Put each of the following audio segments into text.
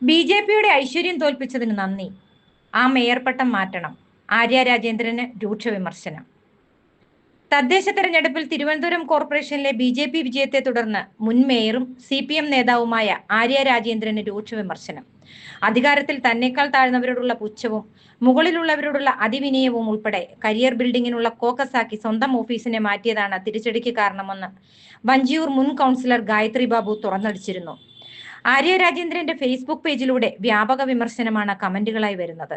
ബി.ജെ.പിയുടെ ഐശ്വര്യം തോൽപ്പിച്ചതിന് നന്ദി. ആ മേയർ പട്ടം മാറ്റണം. ആര്യ രാജേന്ദ്രന് രൂക്ഷ വിമർശനം. തദ്ദേശ തെരഞ്ഞെടുപ്പിൽ തിരുവനന്തപുരം കോർപ്പറേഷനിലെ ബി.ജെ.പി വിജയത്തെ തുടർന്ന് മുൻ മേയറും CPM നേതാവുമായ ആര്യ രാജേന്ദ്രന് രൂക്ഷ വിമർശനം. അധികാരത്തിൽ തന്നെക്കാൾ താഴ്ന്നവരോടുള്ള പുച്ഛവും മുകളിലുള്ളവരോടുള്ള അതിവിനയവും ഉൾപ്പെടെ കരിയർ ബിൽഡിങ്ങിനുള്ള കോക്കസാക്കി സ്വന്തം ഓഫീസിനെ മാറ്റിയതാണ് തിരിച്ചടിക്ക് കാരണമെന്ന് വഞ്ചിയൂർ മുൻ കൗൺസിലർ ഗായത്രി ബാബു തുറന്നടിച്ചിരുന്നു. ആര്യ രാജേന്ദ്രന്റെ ഫേസ്ബുക്ക് പേജിലൂടെ വ്യാപക വിമർശനമാണ് കമന്റുകളായി വരുന്നത്.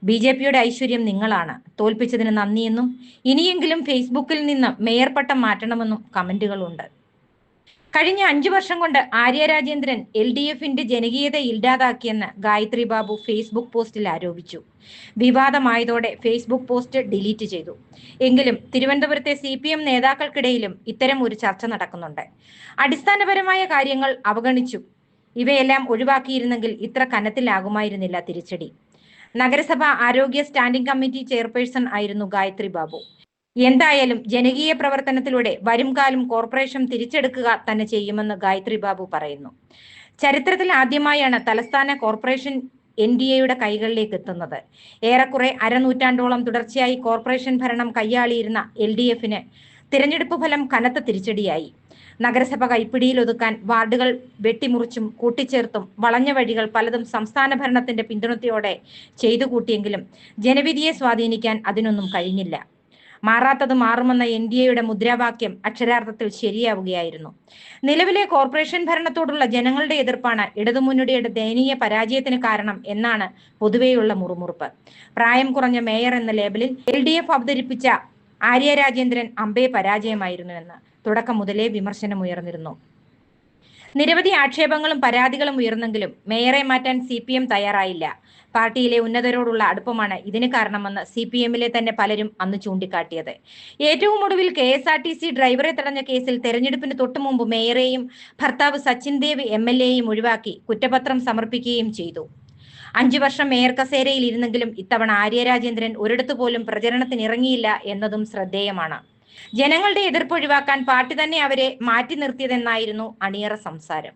ബി.ജെ.പിയുടെ ഐശ്വര്യം നിങ്ങളാണ്, തോൽപ്പിച്ചതിന് നന്ദിയെന്നും ഇനിയെങ്കിലും ഫേസ്ബുക്കിൽ നിന്ന് മേയർ പട്ടം മാറ്റണമെന്നും കമന്റുകളുണ്ട്. കഴിഞ്ഞ 5 വർഷം കൊണ്ട് ആര്യ രാജേന്ദ്രൻ LDFന്റെ ജനകീയത ഇല്ലാതാക്കിയെന്ന് ഗായത്രി ബാബു ഫേസ്ബുക്ക് പോസ്റ്റിൽ ആരോപിച്ചു. വിവാദമായതോടെ ഫേസ്ബുക്ക് പോസ്റ്റ് ഡിലീറ്റ് ചെയ്തു. എങ്കിലും തിരുവനന്തപുരത്തെ CPM നേതാക്കൾക്കിടയിലും ഇത്തരം ഒരു ചർച്ച നടക്കുന്നുണ്ട്. അടിസ്ഥാനപരമായ കാര്യങ്ങൾ അവഗണിച്ചു. ഇവയെല്ലാം ഒഴിവാക്കിയിരുന്നെങ്കിൽ ഇത്ര കനത്തിലാകുമായിരുന്നില്ല തിരിച്ചടി. നഗരസഭ ആരോഗ്യ സ്റ്റാൻഡിംഗ് കമ്മിറ്റി ചെയർപേഴ്സൺ ആയിരുന്നു ഗായത്രി ബാബു. എന്തായാലും ജനകീയ പ്രവർത്തനത്തിലൂടെ വരും കാലം കോർപ്പറേഷൻ തിരിച്ചെടുക്കുക തന്നെ ചെയ്യുമെന്ന് ഗായത്രി ബാബു പറയുന്നു. ചരിത്രത്തിൽ ആദ്യമായാണ് തലസ്ഥാന കോർപ്പറേഷൻ NDAയുടെ കൈകളിലേക്ക് എത്തുന്നത്. ഏറെക്കുറെ അരനൂറ്റാണ്ടോളം തുടർച്ചയായി കോർപ്പറേഷൻ ഭരണം കൈയാളിയിരുന്ന LDFന് തിരഞ്ഞെടുപ്പ് ഫലം കനത്ത തിരിച്ചടിയായി. നഗരസഭ കൈപ്പിടിയിലൊതുക്കാൻ വാർഡുകൾ വെട്ടിമുറിച്ചും കൂട്ടിച്ചേർത്തും വളഞ്ഞ വഴികൾ പലതും സംസ്ഥാന ഭരണത്തിന്റെ പിന്തുണയോടെ ചെയ്തു കൂട്ടിയെങ്കിലും ജനവിധിയെ സ്വാധീനിക്കാൻ അതിനൊന്നും കഴിഞ്ഞില്ല. മാറാത്തത് മാറുമെന്ന NDAയുടെ മുദ്രാവാക്യം അക്ഷരാർത്ഥത്തിൽ ശരിയാവുകയായിരുന്നു. നിലവിലെ കോർപ്പറേഷൻ ഭരണത്തോടുള്ള ജനങ്ങളുടെ എതിർപ്പാണ് ഇടതുമുന്നണിയുടെ ദയനീയ പരാജയത്തിന് കാരണം എന്നാണ് പൊതുവെയുള്ള മുറുമുറുപ്പ്. പ്രായം കുറഞ്ഞ മേയർ എന്ന ലേബലിൽ LDF അവതരിപ്പിച്ച ആര്യ രാജേന്ദ്രൻ അമ്പേ പരാജയമായിരുന്നുവെന്ന് തുടക്കം മുതലേ വിമർശനമുയർന്നിരുന്നു. നിരവധി ആക്ഷേപങ്ങളും പരാതികളും ഉയർന്നെങ്കിലും മേയറെ മാറ്റാൻ CPM തയ്യാറായില്ല. പാർട്ടിയിലെ ഉന്നതരോടുള്ള അടുപ്പമാണ് ഇതിന് കാരണമെന്ന് CPMലെ തന്നെ പലരും അന്ന് ചൂണ്ടിക്കാട്ടിയത്. ഏറ്റവും ഒടുവിൽ KSRTC ഡ്രൈവറെ തടഞ്ഞ കേസിൽ തെരഞ്ഞെടുപ്പിന് തൊട്ടുമുമ്പ് മേയറെയും ഭർത്താവ് സച്ചിൻ ദേവ് MLAയും ഒഴിവാക്കി കുറ്റപത്രം സമർപ്പിക്കുകയും ചെയ്തു. 5 വർഷം മേയർ കസേരയിൽ ഇരുന്നെങ്കിലും ഇത്തവണ ആര്യ രാജേന്ദ്രൻ ഒരിടത്തു പോലും പ്രചരണത്തിനിറങ്ങിയില്ല എന്നതും ശ്രദ്ധേയമാണ്. ജനങ്ങളുടെ എതിർപ്പ് ഒഴിവാക്കാൻ പാർട്ടി തന്നെ അവരെ മാറ്റി നിർത്തിയതെന്നായിരുന്നു അണിയറ സംസാരം.